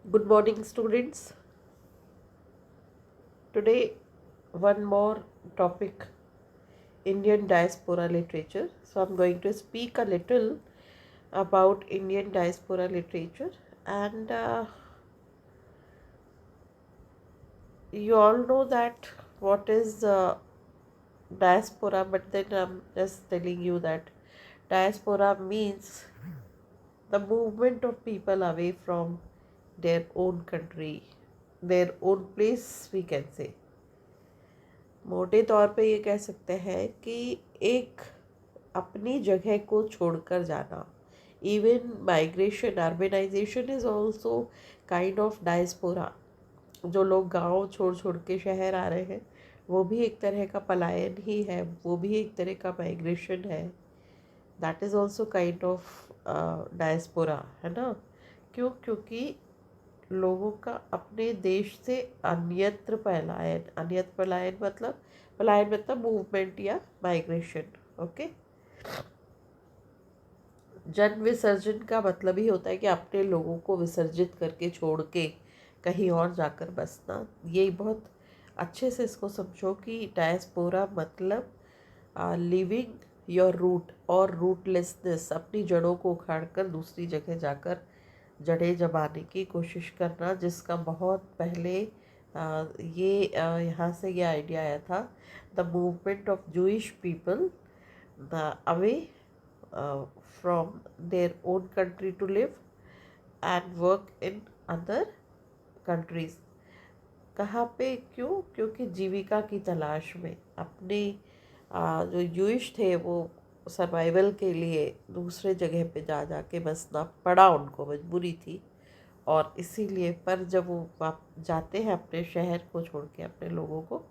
Good morning, students. Today, one more topic, Indian diaspora literature. So, I'm going to speak a little about Indian diaspora literature. And you all know that what is diaspora, but then I'm just telling you that diaspora means the movement of people away from their own country, their own place, we can say. मोटे तौर पे ये कह सकते हैं कि एक अपनी जगह को छोड़कर जाना. Even migration, urbanisation is also kind of diaspora. जो लोग गांव छोड़ छोड़ के शहर आ रहे हैं, वो भी एक तरह का पलायन ही है, वो भी एक तरह का माइग्रेशन है. That is also kind of diaspora, है ना. क्यों? क्योंकि लोगों का अपने देश से अन्यत्र पलायन. अन्यत्र पलायन मतलब मूवमेंट या माइग्रेशन. ओके. जन विसर्जन का मतलब ही होता है कि अपने लोगों को विसर्जित करके छोड़ के कहीं और जाकर बसना. ये बहुत अच्छे से इसको समझो कि डायस्पोरा मतलब लिविंग योर रूट और रूटलेसनेस, अपनी जड़ों को उखाड़कर दूसरी जगह जाकर जड़ें जमाने की कोशिश करना, जिसका बहुत पहले यहाँ से ये आइडिया आया था. The movement of Jewish people away from their own country to live and work in other countries. कहाँ पे? क्यों? क्योंकि जीविका की तलाश में अपने जो जूइश थे वो सर्वाइवल के लिए दूसरे जगह पे जा जा के बसना पड़ा, उनको मजबूरी थी. और इसीलिए पर जब वो जाते हैं अपने शहर को छोड़ के, अपने लोगों को,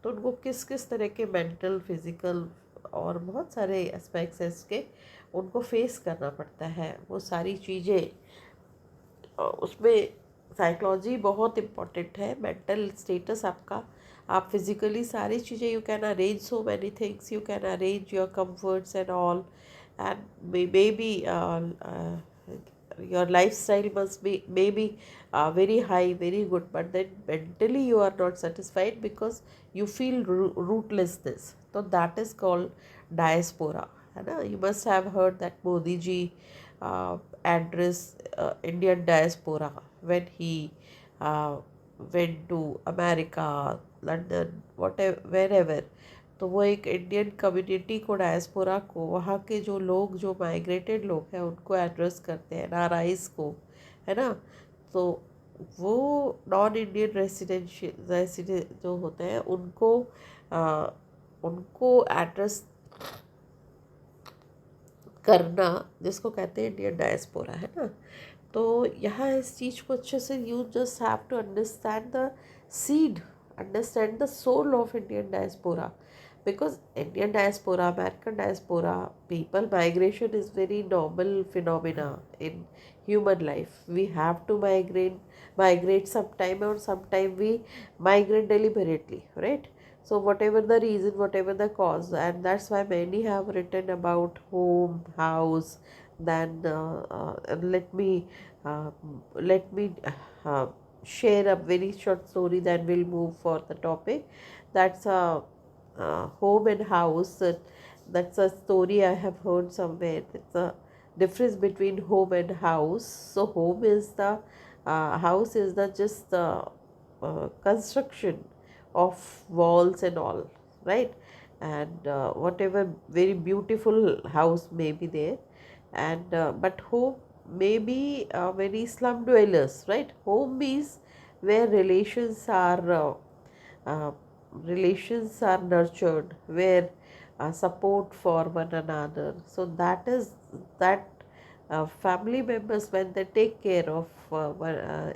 तो उनको किस किस तरह के मेंटल, फिज़िकल और बहुत सारे एस्पेक्ट्स इसके उनको फेस करना पड़ता है. वो सारी चीज़ें उसमें साइकोलॉजी बहुत इम्पॉर्टेंट है. मेंटल स्टेटस आपका, आप फिज़िकली सारी चीज़ें, you can arrange so many things, you can arrange your comforts and all, and may be your lifestyle must be maybe very high, very good, but then mentally you are not satisfied because you feel rootlessness. So that is called diaspora, है ना. You must have heard that Modi ji address Indian diaspora when he uh, went to America, London, whatever, wherever. तो वो एक Indian community को, diaspora को, वहाँ के जो लोग, जो माइग्रेटेड लोग हैं, उनको एड्रेस करते हैं, एनआरआईज को, है ना. तो वो नॉन इंडियन रेसिडेंट जो होते हैं उनको एड्रेस करना, जिसको कहते हैं इंडियन डायस्पोरा, है ना. तो यहाँ इस चीज़ को अच्छे से, you just have to understand the seed, understand the soul of Indian diaspora, because Indian diaspora, American diaspora, people migration is very normal phenomena in human life. We have to migrate sometime, or sometime we migrate deliberately, right? So whatever the reason, whatever the cause, and that's why many have written about home, house. Then uh, let me uh, share a very short story, then we'll move for the topic. That's a home and house. That's a story I have heard somewhere. It's a difference between home and house. So home is the house is the just construction of walls and all, right? And whatever very beautiful house may be there, and but home may be very slum dwellers, right? Home is where uh, relations are nurtured, where support for one another. So that family members, when they take care of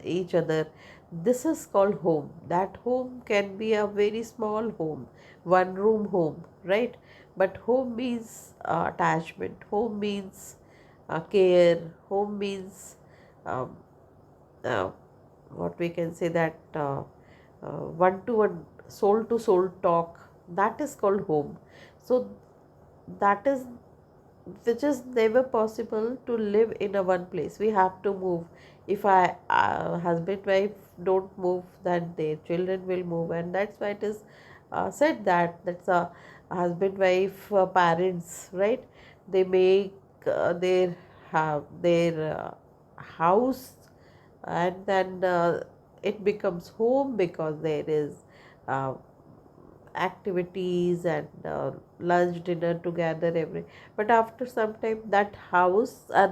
each other, this is called home. That home can be a very small home, one room home, right? But home means attachment, home means care, home means um, uh, what we can say, that one to one, soul to soul talk, that is called home. So that is, which is never possible to live in a one place. We have to move. if I husband wife don't move, then their children will move, and that's why it is said that that's a husband wife parents, right? They make their house, and then it becomes home because there is uh, activities and lunch dinner together every, but after some time that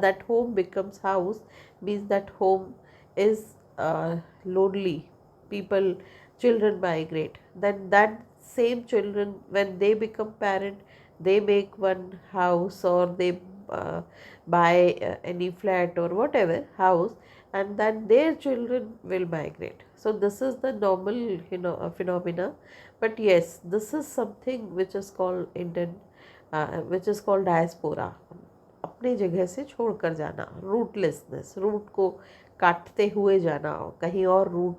that home becomes house, means that home is lonely, people, children migrate, then that same children when they become parent, they make one house, or they uh, buy any flat or whatever house, and then their children will migrate. So this is the normal, phenomena. But yes, this is something which is called Indian, which is called diaspora. अपनी जगह से छोड़कर जाना, rootlessness, root को काटते हुए जाना, कहीं और रूट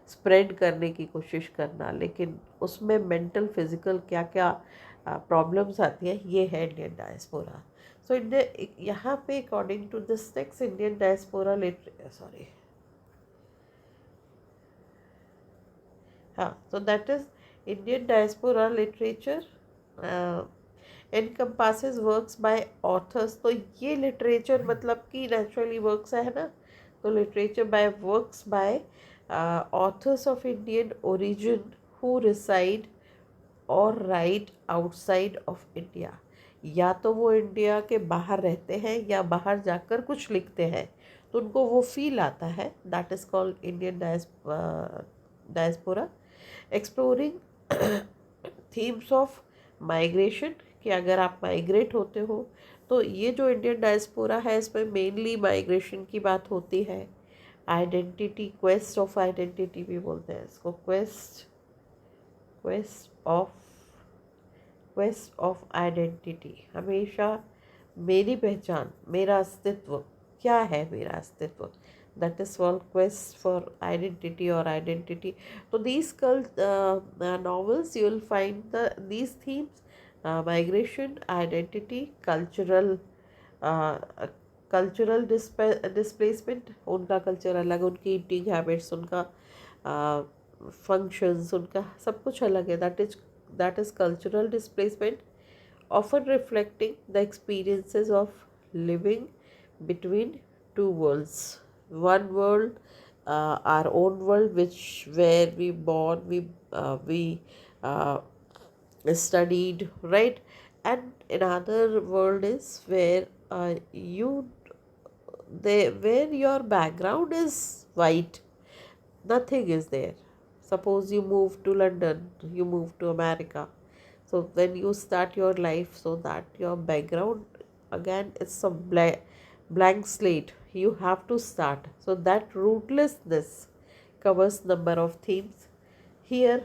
स्प्रेड करने की कोशिश करना, लेकिन उसमें मेंटल फिजिकल क्या क्या प्रॉब्लम्स आती है, ये है इंडियन डायस्पोरा. सो इंडिया, यहाँ पे according to this text, Indian diaspora sorry, हाँ, so that is Indian diaspora literature encompasses works by authors. तो ये literature मतलब कि naturally works है ना, तो literature by works by authors of Indian origin who reside or write outside of India. या तो वो इंडिया के बाहर रहते हैं या बाहर जाकर कुछ लिखते हैं, तो उनको वो फील आता है. That is called Indian diaspora. Exploring themes of migration, कि अगर आप माइग्रेट होते हो, तो ये जो इंडियन डायस्पोरा है इसमें मेनली माइग्रेशन की बात होती है. आइडेंटिटी, क्वेस्ट ऑफ आइडेंटिटी भी बोलते हैं इसको, quest of quest of identity. हमेशा मेरी पहचान, मेरा अस्तित्व क्या है, मेरा अस्तित्व, that is called quest for identity or identity. So these novels, you will find these themes, migration, identity, uh, cultural displacement. उनका कल्चर अलग, उनकी ईटिंग हैबिट्स, उनका फंक्शंस, उनका सब कुछ अलग है. that is cultural displacement, often reflecting the experiences of living between two worlds. One world, our own world, which where we born, we uh, studied, right? And another world is where you they where your background is white, nothing is there. Suppose you move to London, you move to America, so when you start your life, so that your background again it's a blank slate, you have to start. So that rootlessness covers number of themes here.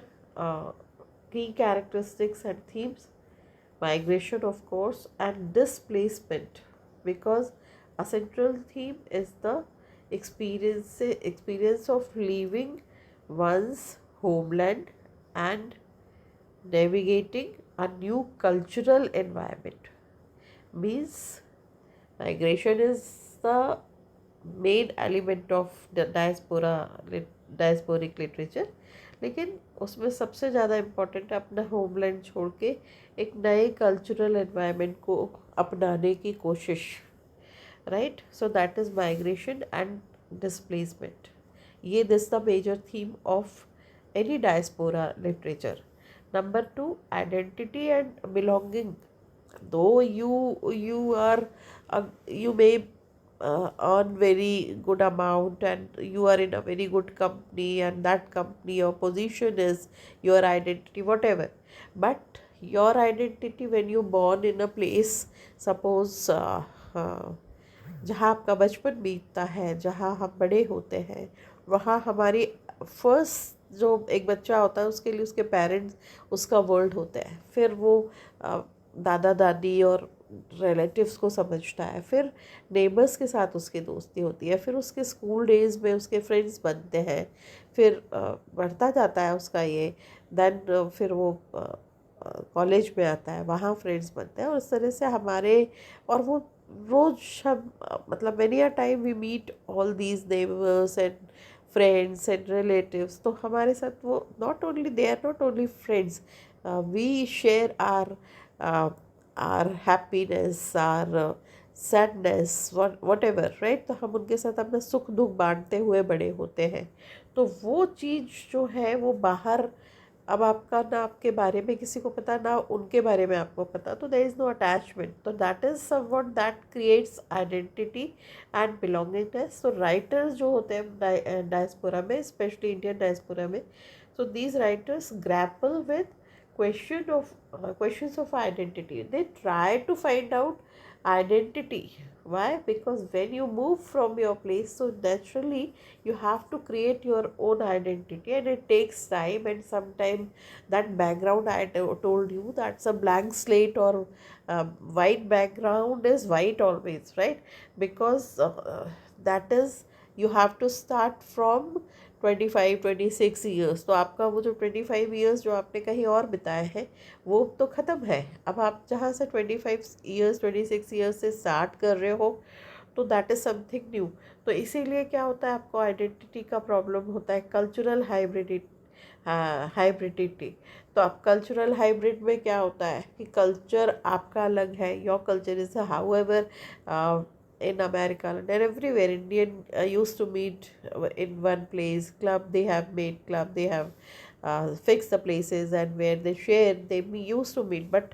Key characteristics and themes: migration, of course, and displacement, because a central theme is the experience of leaving one's homeland and navigating a new cultural environment. Means migration is the main element of the diasporic literature, लेकिन उसमें सबसे ज़्यादा important है अपना homeland छोड़ के एक नए कल्चरल एनवायरनमेंट को अपनाने की कोशिश, right? So that is migration and displacement. ये this the major theme of any diaspora literature. Number 2, identity and belonging. Though you are you may earn very good amount and you are in a very good company, and that company or position is your identity, whatever, but your identity when you born in a place, suppose जहाँ आपका बचपन बीतता है, जहाँ हम बड़े होते हैं, वहाँ हमारी फर्स्ट जो एक बच्चा होता है उसके लिए उसके पेरेंट्स उसका वर्ल्ड होता है. फिर वो दादा दादी और रिलेटिव्स को समझता है, फिर नेबर्स के साथ उसकी दोस्ती होती है, फिर उसके स्कूल डेज़ में उसके फ्रेंड्स बनते हैं, फिर बढ़ता जाता है उसका ये, देन फिर वो कॉलेज में आता है, वहाँ फ्रेंड्स बनते हैं, और इस तरह से हमारे, और वो रोज हम मतलब many a time we meet all these neighbors and friends and relatives, तो हमारे साथ वो not only they are not only friends, we share uh, our happiness, our sadness, whatever, right? तो हम उनके साथ अपना सुख दुख बांटते हुए बड़े होते हैं। तो वो चीज़ जो है वो बाहर, अब आपका ना आपके बारे में किसी को पता ना उनके बारे में आपको पता, तो देयर इज़ नो अटैचमेंट, तो that is somewhat that creates identity and belongingness. तो राइटर्स जो होते हैं डायस्पोरा में, स्पेशली इंडियन डायस्पोरा में, so these writers grapple with questions of identity. They try to find out identity. Why? Because when you move from your place, so naturally you have to create your own identity, and it takes time. And sometimes that background told you, that's a blank slate, or white background is white always, right? Because that is, you have to start from 25-26 years. तो आपका वो जो 25 years जो आपने कहीं और बिताए हैं वो तो ख़त्म है। अब आप जहाँ से 25 ईयर्स 26 ईयर्स से स्टार्ट कर रहे हो, तो दैट इज़ समथिंग न्यू। तो इसीलिए क्या होता है, आपको आइडेंटिटी का प्रॉब्लम होता है, कल्चरल हाइब्रिडिटी। तो आप कल्चरल हाइब्रिड में क्या होता है कि कल्चर आपका अलग है, your culture is how ever in America and everywhere Indian used to meet in one place, club, they have made club, they have fixed the places and where they share, they used to meet. But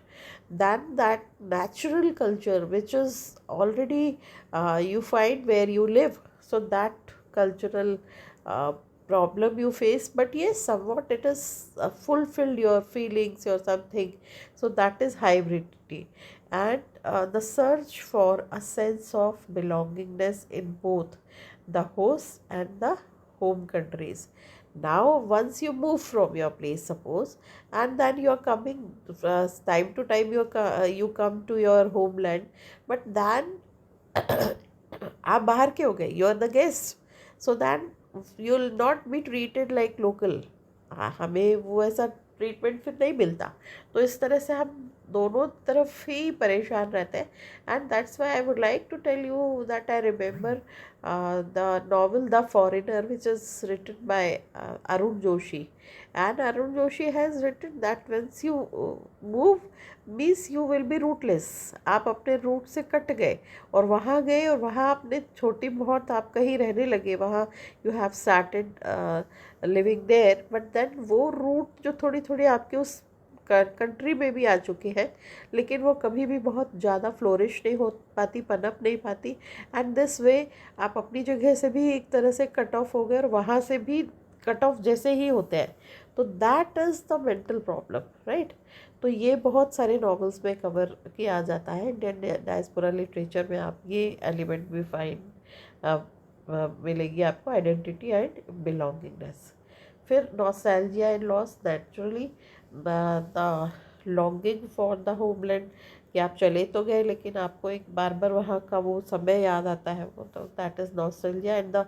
then that natural culture which is already you find where you live, so that cultural uh, problem you face, but yes, somewhat it is fulfilled your feelings or something. So that is hybridity, and the search for a sense of belongingness in both the host and the home countries. Now once you move from your place, suppose, and then you are coming time to time, you come to your homeland, but then आप बाहर के हो गए, you are the guest, so then you will not be treated like local. हमें वो ऐसा treatment फिर नहीं मिलता। तो इस तरह से हम दोनों तरफ ही परेशान रहते हैं। And that's why I would like to tell you that I remember the novel the foreigner which is written by Arun Joshi. And Arun Joshi has written that once you move means you will be rootless. आप अपने root से cut गए और वहाँ गए, और वहाँ आपने छोटी बहुत आप कहीं रहने लगे, वहाँ you have started living there, but then वो रूट जो थोड़ी थोड़ी आपके उस कंट्री में भी आ चुकी है, लेकिन वो कभी भी बहुत ज़्यादा फ्लोरिश नहीं हो पाती, पनप नहीं पाती। एंड दिस वे आप अपनी जगह से भी एक तरह से कट ऑफ हो गए और वहाँ से भी कट ऑफ जैसे ही होते हैं। तो that is the mental problem, right? तो ये बहुत सारे नॉवेल्स में कवर किया जाता है। इंडियन डायस्पोरा लिटरेचर में आप ये एलिमेंट भी मिलेगी आपको, आइडेंटिटी एंड बिलोंगिंगनेस। फिर nostalgia and loss, naturally the longing for the homeland, कि आप चले तो गए लेकिन आपको एक बार बार वहाँ का वो समय याद आता है, वो तो that is nostalgia. And the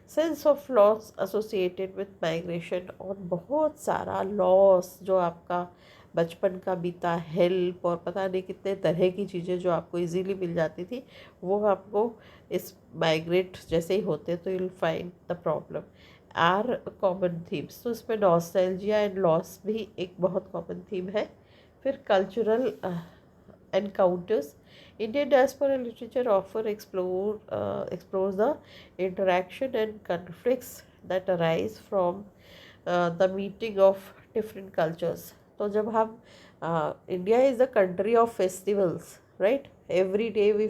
sense of loss associated with migration, और बहुत सारा लॉस जो आपका बचपन का बीता, हेल्प और पता नहीं कितने तरह की चीज़ें जो आपको इजीली मिल जाती थी, वो आपको इस माइग्रेट जैसे ही होते तो you'll find the problem are common themes. तो इसमें नॉस्टैल्जिया एंड लॉस भी एक बहुत कॉमन थीम है। फिर cultural encounters, Indian diaspora literature often explores the interaction and conflicts that arise from the meeting of different cultures. तो जब हम India is the country of festivals, right? Every day we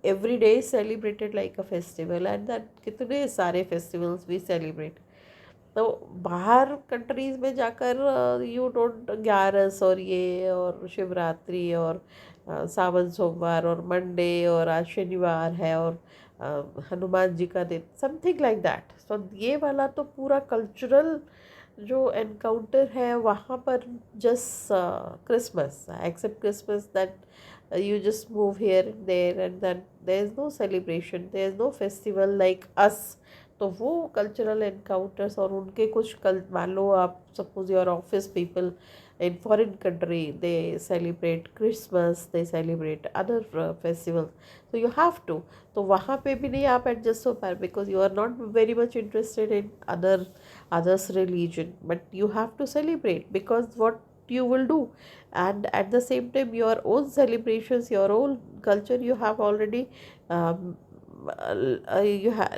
every day is celebrated like a festival, and that कितने सारे festivals we celebrate. तो बाहर countries में जाकर you don't, ग्यारस और ये और शिवरात्रि और सावन सोमवार और मंडे और आज शनिवार है और हनुमान जी का दिन, समथिंग लाइक दैट। सो ये वाला तो पूरा कल्चरल जो एनकाउंटर है वहाँ पर, just Christmas, except Christmas, that you just move here and there, and then there is no celebration, there is no festival like us। तो वो कल्चरल एनकाउंटर्स और उनके कुछ मान लो आप suppose your office people in foreign country they celebrate Christmas, they celebrate other festivals, so you have to, तो वहाँ पे भी नहीं आप एडजस्ट हो पाए because you are not very much interested in others religion, but you have to celebrate because what you will do, and at the same time your own celebrations, your own culture you have already um,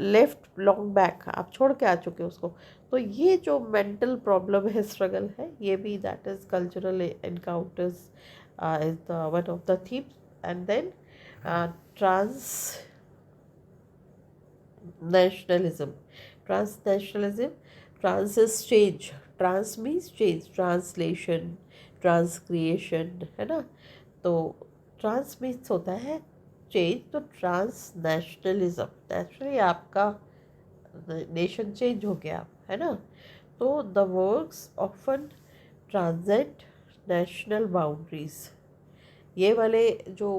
left long back, आप छोड़ के आ चुके हो उसको। तो ये जो mental problem है, स्ट्रगल है, ये भी that is cultural encounters is the one of the themes. And then trans nationalism, transnationalism, trans is change, trans means change, translation, transcreation, है ना। तो ट्रांस मीन्स होता है चेंज, तो ट्रांस नेशनलिज्म, नेचुरली आपका नेशन चेंज हो गया, है ना। तो the works often transcend national boundaries, ये वाले जो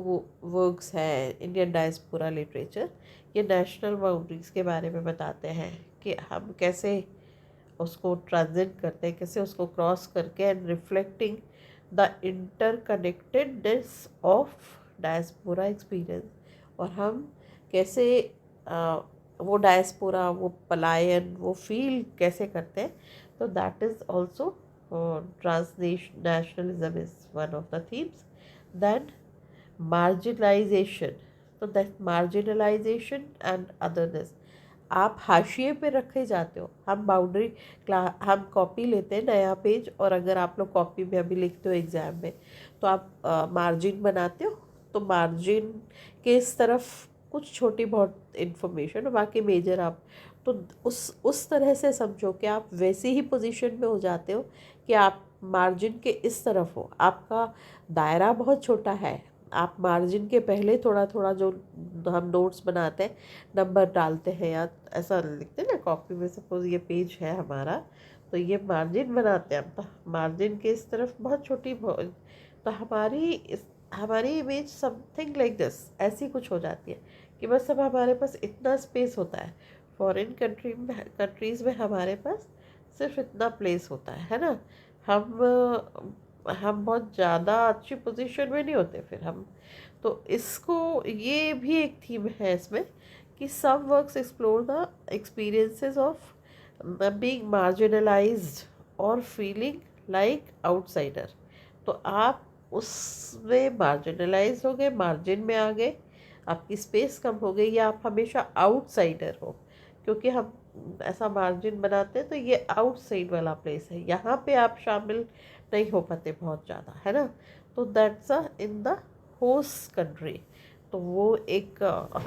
वर्क्स हैं इंडियन डायस्पोरा लिटरेचर, ये नेशनल बाउंड्रीज के बारे में बताते हैं कि हम कैसे उसको ट्रांजेंड करते हैं, कैसे उसको क्रॉस करके, and reflecting the interconnectedness of diaspora experience, और हम कैसे वो डायस्पोरा, वो पलायन, वो फील कैसे करते हैं। तो that is also transnationalism is one of the themes. Then marginalization, तो that marginalization and otherness, आप हाशिए पे रखे जाते हो। हम बाउंड्री हम कॉपी लेते हैं नया पेज, और अगर आप लोग कॉपी में अभी लिखते हो एग्ज़ाम में, तो आप मार्जिन बनाते हो, तो मार्जिन के इस तरफ कुछ छोटी बहुत इन्फॉर्मेशन और बाकी मेजर आप, तो उस तरह से समझो कि आप वैसी ही पोजीशन में हो जाते हो कि आप मार्जिन के इस तरफ हो, आपका दायरा बहुत छोटा है, आप मार्जिन के पहले थोड़ा थोड़ा जो हम नोट्स बनाते हैं, नंबर डालते हैं या ऐसा लिखते हैं ना कॉपी में, सपोज ये पेज है हमारा, तो ये मार्जिन बनाते हैं हम, तो मार्जिन के इस तरफ बहुत छोटी तो हमारी इमेज समथिंग लाइक दिस, ऐसी कुछ हो जाती है कि बस अब हमारे पास इतना स्पेस होता है। फॉरेन कंट्रीज़ में हमारे पास सिर्फ इतना प्लेस होता है ना। हम बहुत ज़्यादा अच्छी पोजीशन में नहीं होते फिर हम, तो इसको, ये भी एक थीम है इसमें कि some works explore the experiences of being marginalized और फीलिंग लाइक आउटसाइडर। तो आप उसमें मार्जिनलाइज हो गए, मार्जिन में आ गए, आपकी स्पेस कम हो गई, या आप हमेशा आउटसाइडर हो, क्योंकि हम ऐसा मार्जिन बनाते हैं तो ये आउटसाइड वाला प्लेस है, यहाँ पे आप शामिल नहीं हो पाते बहुत ज़्यादा, है ना। तो that's a in the host country. तो वो एक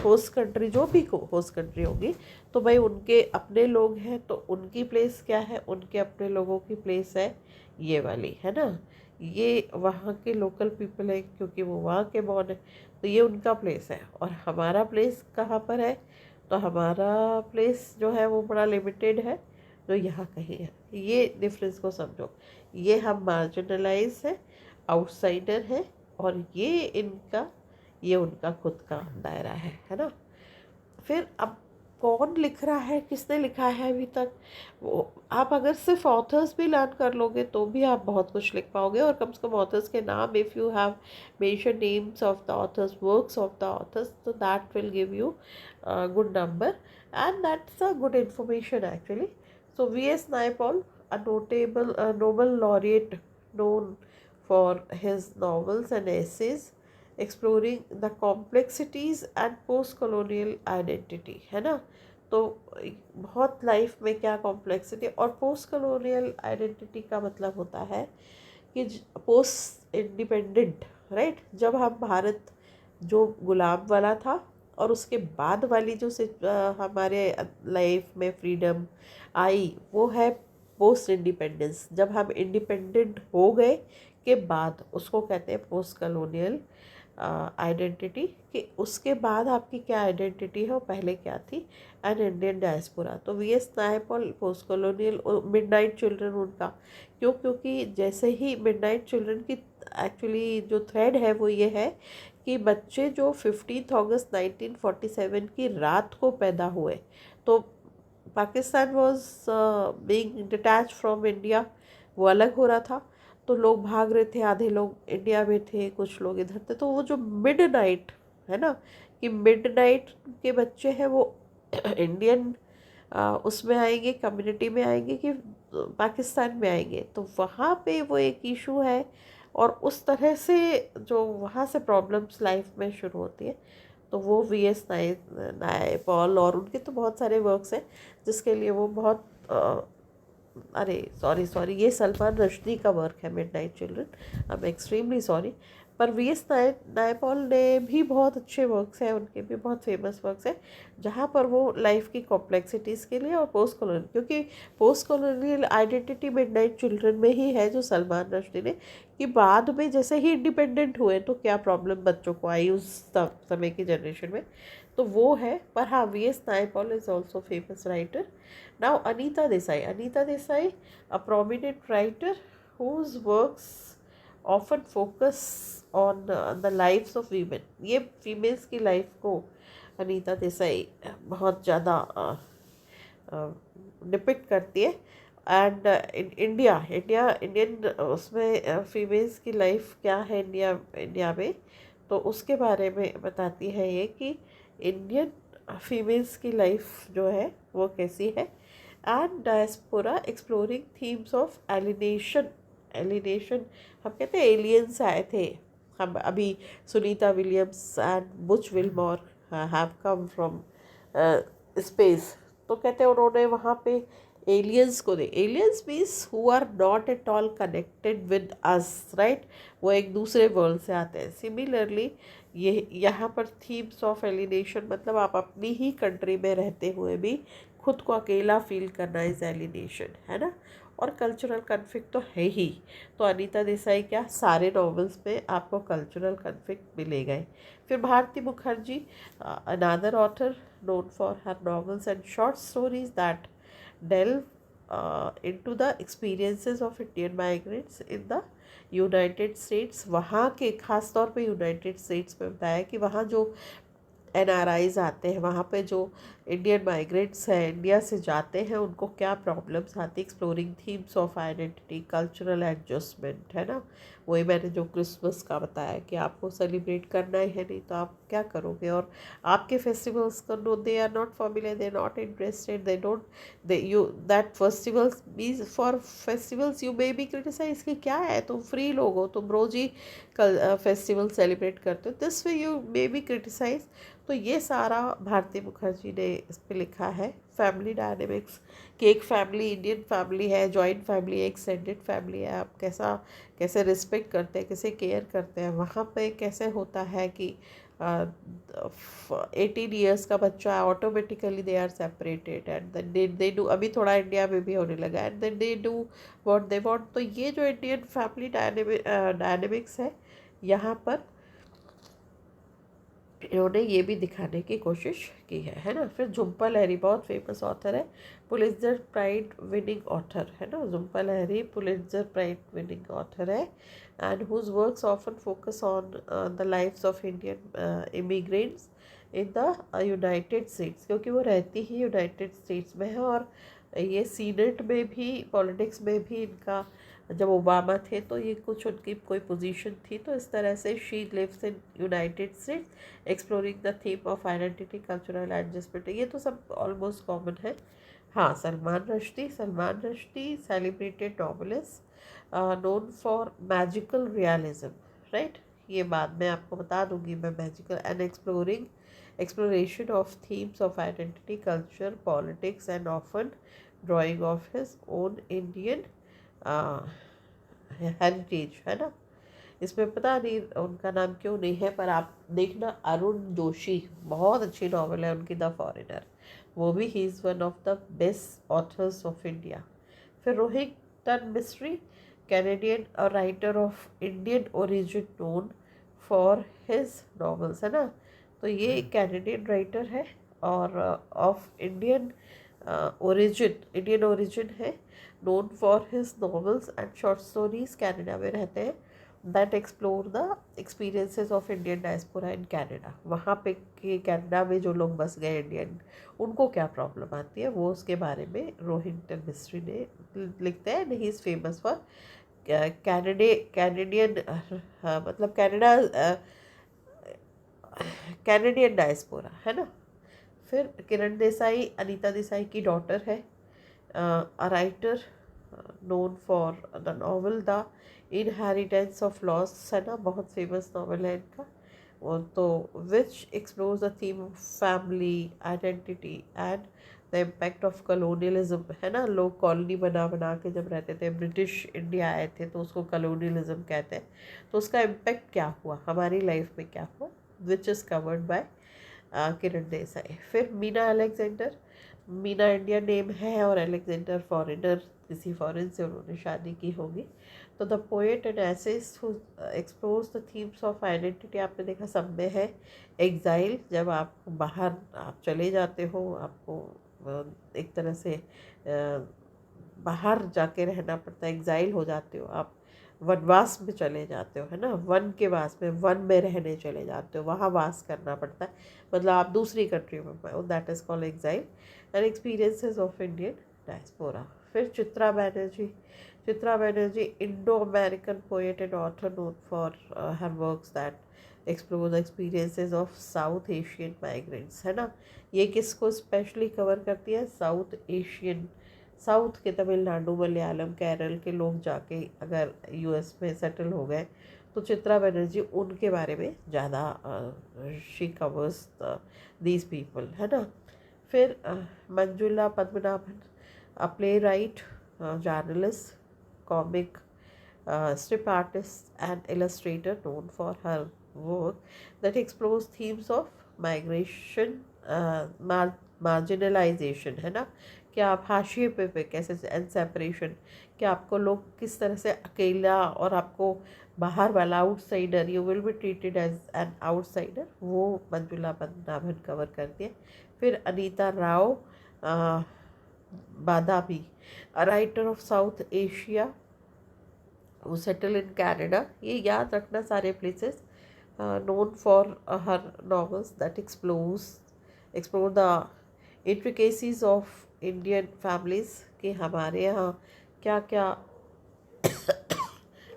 होस्ट कंट्री, जो भी होस्ट कंट्री होगी, तो भाई उनके अपने लोग हैं, तो उनकी प्लेस क्या है, उनके अपने लोगों की प्लेस है ये वाली, है ना। ये वहाँ के लोकल पीपल है क्योंकि वो वहाँ के बॉर्न है, तो ये उनका प्लेस है। और हमारा प्लेस कहाँ पर है, तो हमारा प्लेस जो है वो बड़ा लिमिटेड है, जो यहाँ कहीं है। ये डिफरेंस को समझो, ये हम मार्जिनलाइज है, आउटसाइडर है, और ये उनका खुद का दायरा है ना। फिर अब कौन लिख रहा है, किसने लिखा है अभी तक, वो आप अगर सिर्फ ऑथर्स भी लर्न कर लोगे तो भी आप बहुत कुछ लिख पाओगे, और कम से कम ऑथर्स के नाम, if you have mention names of the authors, works of the authors, तो that will give you good number, and that's a good information actually. So V.S. Naipaul, a Nobel laureate known for his novels and essays exploring the complexities and post-colonial identity, है ना। तो बहुत life में क्या complexity और post colonial identity का मतलब होता है कि पोस्ट इंडिपेंडेंट, राइट, जब हम भारत जो गुलाम वाला था और उसके बाद वाली जो हमारे लाइफ में फ्रीडम आई, वो है पोस्ट इंडिपेंडेंस। जब हम इंडिपेंडेंट हो गए के बाद उसको कहते हैं पोस्ट कॉलोनियल आइडेंटिटी, कि उसके बाद आपकी क्या आइडेंटिटी है और पहले क्या थी। एंड इंडियन डायस्पोरा, तो V.S. Naipaul post colonial, midnight children उनका, क्योंकि जैसे ही मिडनाइट चिल्ड्रन की एक्चुअली जो थ्रेड है वो ये है कि बच्चे जो 15 अगस्त 1947 की रात को पैदा हुए, तो Pakistan was being detach from India, वो अलग हो रहा था, तो लोग भाग रहे थे, आधे लोग इंडिया में थे, कुछ लोग इधर थे। तो वो जो मिड नाइट है ना, कि मिड नाइट के बच्चे हैं वो इंडियन उसमें आएंगे, कम्युनिटी में आएंगे कि पाकिस्तान में आएंगे, तो वहाँ पे वो एक इशू है। और उस तरह से जो वहाँ से प्रॉब्लम्स लाइफ में शुरू होती है। तो वो वी.एस. नायपॉल और उनके तो बहुत सारे वर्क्स हैं जिसके लिए वो बहुत अरे सॉरी ये सलमान रश्दी का वर्क है, mid night children. I am extremely sorry. पर वी.एस. नायपॉल ने भी बहुत अच्छे वर्क्स हैं, उनके भी बहुत फेमस वर्क्स हैं, जहाँ पर वो लाइफ की कॉम्प्लेक्सिटीज़ के लिए और पोस्ट कॉलोनियल, क्योंकि post colonial identity mid night children में ही है जो सलमान रश्दी ने, कि बाद में जैसे ही इंडिपेंडेंट हुए तो क्या प्रॉब्लम बच्चों को आई उस समय की जनरेशन में, तो वो है। पर हाँ, VS. Naipaul is also famous writer. Now Anita Desai, a prominent writer whose works often focus on the lives of women। ये फीमेल्स की लाइफ को अनीता देसाई बहुत ज़्यादा डिपिक्ट करती है। एंड इंडियन उसमें फीमेल्स की लाइफ क्या है इंडिया में, तो उसके बारे में बताती है ये कि इंडियन फीमेल्स की लाइफ जो है वो कैसी है। And diaspora exploring themes of alienation, हम कहते हैं एलियंस आए थे। हम अभी Sunita Williams and Butch Wilmore have come from space, तो कहते हैं उन्होंने वहाँ पे एलियंस को दे। Aliens means who are not at all connected with us, right, वो एक दूसरे वर्ल्ड से आते हैं। सिमिलरली ये यहाँ पर थीम्स ऑफ एलिनेशन मतलब आप अपनी ही कंट्री में रहते हुए भी खुद को अकेला फील करना इज एलिनेशन, है ना। और कल्चरल कन्फ्लिक्ट तो है ही। तो अनीता देसाई क्या सारे नॉवेल्स में आपको कल्चरल कन्फ्लिक्ट मिलेगा ही। फिर Bharati Mukherjee, another author known for her novels and short stories that delve into the experiences of Indian migrants in the United states. वहाँ के ख़ास तौर पे यूनाइटेड स्टेट्स में बताया कि वहाँ जो NRIs आते हैं, वहाँ पे जो इंडियन माइग्रेंट्स हैं, इंडिया से जाते हैं, उनको क्या प्रॉब्लम्स आती, exploring themes of identity, cultural adjustment, है ना। वही मैंने जो क्रिसमस का बताया कि आपको सेलिब्रेट करना ही है, नहीं तो आप क्या करोगे। और आपके फेस्टिवल्स को no, they are not formal, they are not interested, they don't, they you that festivals means for festivals you may be criticise कि क्या है, तुम फ्री लोग हो, तुम रोज ही कल फेस्टिवल सेलिब्रेट करते हो, this way you may be criticise. तो ये सारा भारती मुखर्जी ने इस पर लिखा है। फैमिली डायनेमिक्स कि एक फैमिली, इंडियन फैमिली है, जॉइंट फैमिली है, एक्सटेंडेड फैमिली है, आप कैसे रिस्पेक्ट करते हैं, कैसे केयर करते हैं। वहाँ पे कैसे होता है कि 18 ईयर्स का बच्चा automatically they are separated and then they do, अभी थोड़ा इंडिया में भी होने लगा, and then they do what they want. तो ये जो इंडियन फैमिली डायनेमिक्स है, यहाँ पर इन्होंने ये भी दिखाने की कोशिश की है ना। फिर झुम्पा लहरी बहुत फेमस ऑथर है, पुलित्जर प्राइज विनिंग ऑथर है ना। Jhumpa Lahiri Pulitzer prize winning author है and whose works often focus on the lifes of Indian immigrants in the United States, क्योंकि वो रहती ही यूनाइटेड स्टेट्स में है। और ये सीनेट में भी, पॉलिटिक्स में भी इनका, जब ओबामा थे तो ये कुछ उनकी कोई पोजीशन थी। तो इस तरह से she lives in United States exploring the theme of identity, cultural adjustment, ये तो सब ऑलमोस्ट कॉमन है। हाँ, Salman Rushdie celebrated novelist known for magical realism, right. ये बाद में आपको बता दूंगी मैं, magical and exploration of themes of identity, culture, politics, and often drawing of his own Indian heritage, है ना। इसमें पता नहीं उनका नाम क्यों नहीं है, पर आप देखना, अरुण जोशी, बहुत अच्छी नॉवल है उनकी, द फॉरेनर, वो भी he is one of the best authors of India. फिर Rohinton Mistry, Canadian writer of Indian origin known for his novels, है ना। तो ये कैनेडियन राइटर है और ऑफ इंडियन ओरिजिन है, known for his novels and short stories, Canada में रहते हैं, that explore the experiences of Indian diaspora in Canada। वहाँ पे कि कनाडा में जो लोग बस गए इंडियन, उनको क्या प्रॉब्लम आती है, वो उसके बारे में रोहिंटन मिस्ट्री ने लिखते हैं। He is famous for Canadian, मतलब कनाडा, कैनेडियन डायस्पोरा है ना। फिर किरण देसाई अनीता देसाई की डॉटर है, a writer known for the novel the inheritance of loss, है ना, बहुत फेमस नॉवल है इनका। वो तो which explores the theme of family identity and the impact of colonialism, है ना। लोग कॉलोनी बना बना के जब रहते थे, ब्रिटिश इंडिया आए थे तो उसको कलोनियलिज्म कहते हैं। तो उसका इम्पैक्ट क्या हुआ हमारी लाइफ में, क्या हुआ, which is covered by Kiran Desai. फिर Meena Alexander, Meena Indian name है और अलेक्जेंडर फॉरेनर, किसी फॉरेन से उन्होंने शादी की होगी। तो the poet and essayist who explores the themes of identity, आपने देखा सब में है। एग्जाइल, जब आप बाहर आप चले जाते हो, आपको एक तरह से बाहर जाके रहना पड़ता है, एग्जाइल हो जाते हो आप, वनवास में चले जाते हो, है ना, वन के वास में, वन में रहने चले जाते हो, वहाँ वास करना पड़ता है, मतलब आप दूसरी कंट्री में, that is called exile and experiences of Indian diaspora. फिर Chitra Banerjee, Chitra Banerjee Indo American poet and author known for her works that explore the experiences of South Asian migrants, है ना। ये किसको स्पेशली कवर करती है, साउथ एशियन, साउथ के तमिलनाडु मलयालम केरल के लोग जाके अगर यूएस में सेटल हो गए तो चित्रा बनर्जी उनके बारे में ज़्यादा शी कवर्स दीज पीपल, है ना। फिर मंजुला पद्मनाभन, अ play right, journalist, comic strip artist and illustrator known for her work that explores themes of migration, marginalization, है ना, कि आप हाशिए पे कैसे, एंड सेपरेशन, कि आपको लोग किस तरह से अकेला, और आपको बाहर वाला outsider, you will be treated as an outsider, वो मंजुला पद्मनाभन कवर करती है। फिर Anita Rao Badami, a writer of South Asia वो सेटल इन कैनेडा, ये याद रखना सारे places, known for her novels that explore the intricacies of Indian families, कि हमारे यहाँ क्या क्या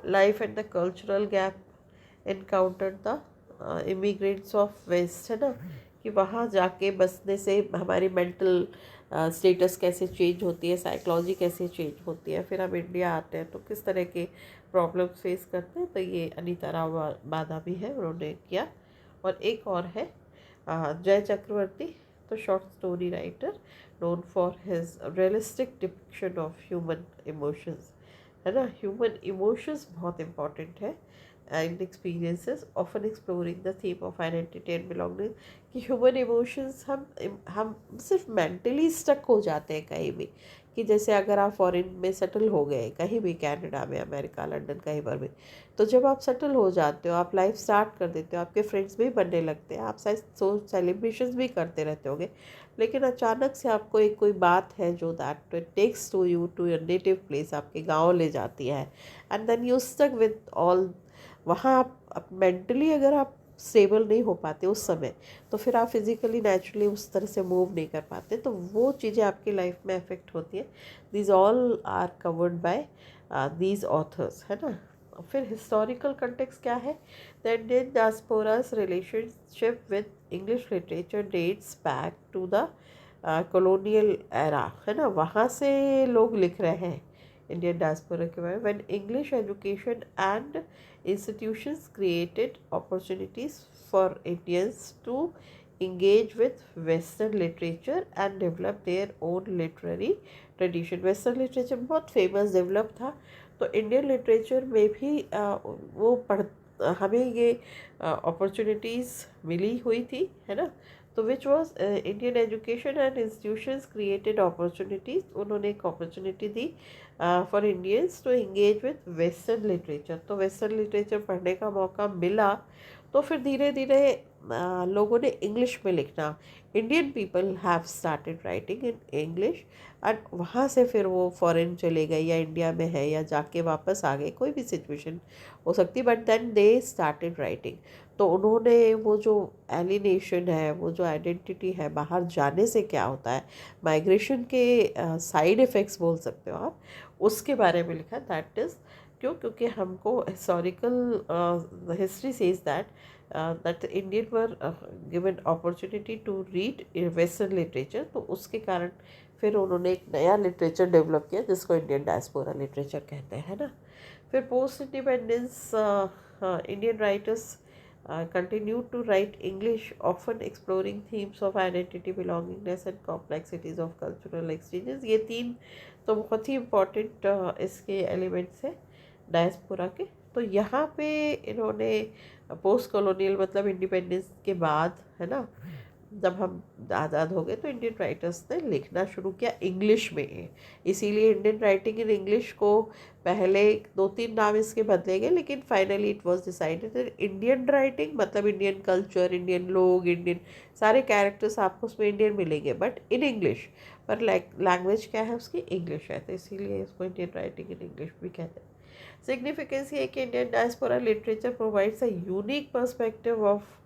life and the cultural gap encountered the immigrants of west, है ना, कि वहाँ जाके बसने से हमारी मेंटल स्टेटस कैसे चेंज होती है, साइकोलॉजी कैसे चेंज होती है, फिर हम इंडिया आते हैं तो किस तरह के प्रॉब्लम्स फेस करते हैं। तो ये अनीता राव बादामी है, उन्होंने किया। और एक और है जय चक्रवर्ती, तो short story writer known for his realistic depiction of human emotions, है ना। ह्यूमन इमोशंस बहुत इम्पॉर्टेंट है and experiences often exploring the theme of identity and belonging, कि ह्यूमन इमोशंस हम सिर्फ मेंटली स्टक हो जाते हैं कहीं भी, कि जैसे अगर आप फॉरेन में सेटल हो गए कहीं भी, कनाडा में, अमेरिका, लंदन, कहीं पर भी, तो जब आप सेटल हो जाते हो, आप लाइफ स्टार्ट कर देते हो, आपके फ्रेंड्स भी बनने लगते हैं, आप शायद सेलिब्रेशंस भी करते रहते होगे, लेकिन अचानक से आपको एक कोई बात है जो that takes to you to your native place, आपके गाँव ले जाती है, and then you stuck with all, वहाँ आप मेंटली अगर आप स्टेबल नहीं हो पाते उस समय, तो फिर आप फिज़िकली नेचुरली उस तरह से मूव नहीं कर पाते, तो वो चीज़ें आपकी लाइफ में अफेक्ट होती है। These all are covered by these authors, है ना। फिर हिस्टोरिकल कंटेक्स्ट क्या है, the Indian diaspora's relationship with English literature dates back to the colonial era, है ना, वहाँ से लोग लिख रहे हैं इंडियन डायस्पोरा के बारे में। When English education and institutions created opportunities for Indians to engage with Western literature and develop their own literary tradition. Western literature बहुत famous develop था, तो इंडियन लिटरेचर में भी वो हमें ये अपॉर्चुनिटीज़ मिली हुई थी, है ना। तो which was Indian education and institutions created opportunities, उन्होंने एक अपॉर्चुनिटी दी for Indians to engage with western literature, तो वेस्टर्न लिटरेचर पढ़ने का मौका मिला, तो फिर धीरे धीरे लोगों ने इंग्लिश में लिखना, Indian people have started writing in English, and वहाँ से फिर वो फॉरेन चले गए या इंडिया में है या जाके वापस आ गए, कोई भी सिचुएशन हो सकती, but then they started writing. तो उन्होंने वो जो एलिनेशन है, वो जो आइडेंटिटी है, बाहर जाने से क्या होता है, माइग्रेशन के साइड इफ़ेक्ट्स बोल सकते हो आप, उसके बारे में लिखा, दैट इज़ क्यों? क्योंकि हमको historical history says that Indian were given opportunity to read western literature, तो उसके कारण फिर उन्होंने एक नया लिटरेचर डेवलप किया जिसको इंडियन डायस्पोरा लिटरेचर कहते हैं ना। फिर post independence Indian writers continued to write English, often exploring themes of identity, belongingness and complexities of cultural exchanges. ये तीन तो बहुत ही इम्पोर्टेंट इसके एलिमेंट्स हैं डायस्पोरा के। तो यहाँ पे इन्होंने पोस्ट कॉलोनियल मतलब इंडिपेंडेंस के बाद, है ना, जब हम आज़ाद हो गए तो इंडियन राइटर्स ने लिखना शुरू किया इंग्लिश में। इसीलिए इंडियन राइटिंग इन इंग्लिश को पहले 2-3 नाम इसके बदले गए, लेकिन finally it was decided Indian writing मतलब इंडियन कल्चर, इंडियन लोग, इंडियन सारे कैरेक्टर्स आपको उसमें इंडियन मिलेंगे बट इन इंग्लिश। पर लैंग्वेज क्या है उसकी? इंग्लिश है, तो इसीलिए इसको इंडियन राइटिंग इन इंग्लिश भी कहते हैं। सिग्निफिकेंस ये कि Indian diaspora literature provides a unique perspective of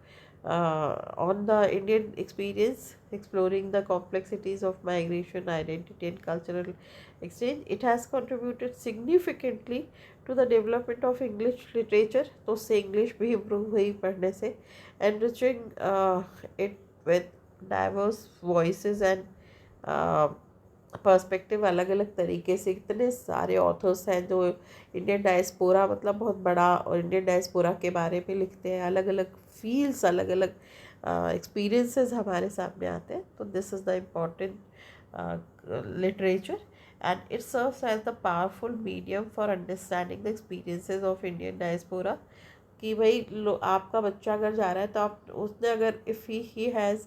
on the Indian experience, exploring the complexities of migration, identity, and cultural exchange. It has contributed significantly to the development of English literature. तो उससे English भी improve हुई पढ़ने से, enriching it with diverse voices and uh, perspective अलग अलग तरीके से। इतने सारे ऑथर्स हैं जो इंडियन डायस्पोरा मतलब बहुत बड़ा, और इंडियन डायस्पोरा के बारे में लिखते हैं। अलग अलग फील्ड्स, अलग अलग एक्सपीरियंसेस हमारे सामने आते हैं। तो this is the important literature and it serves as the powerful medium for understanding the experiences of Indian diaspora. कि भाई आपका बच्चा अगर जा रहा है तो आप उसने अगर if he has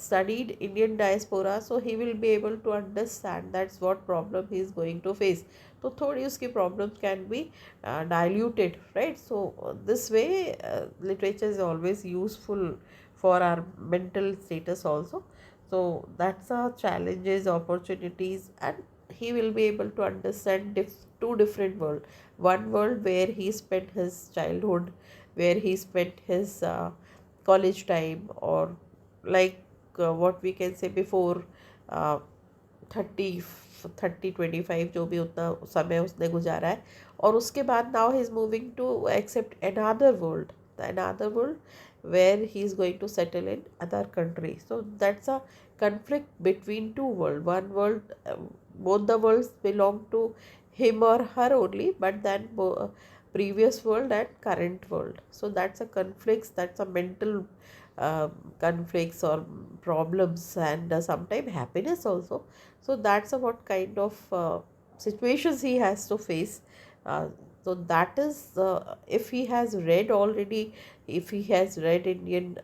studied Indian diaspora, so he will be able to understand that's what problem he is going to face. तो थोड़ी उसकी problems can be diluted, right? So this way literature is always useful for our mental status also. So that's our challenges, opportunities, and he will be able to understand two different world. One world where he spent his childhood, where he spent his college time, or like what we can say before 30 30 25 जो भी उतना समय उसने गुजारा है, और उसके बाद now he is moving to accept another world where he is going to settle in other country. So that's a conflict between two world. One world, both the worlds belong to him or her only, but then previous world and current world. So that's a conflicts, that's a mental conflicts or problems, and sometimes happiness also. So that's what kind of situations he has to face. uh, so that is if he has read already, if he has read Indian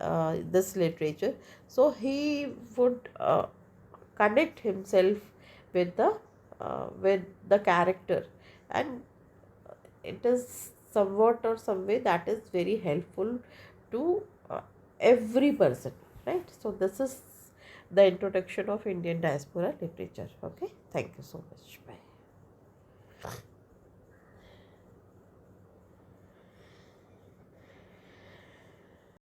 this literature, so he would connect himself with the character, and it is somewhat or some way that is very helpful to every person, right? So this is the introduction of Indian diaspora literature. Okay, thank you so much. Bye.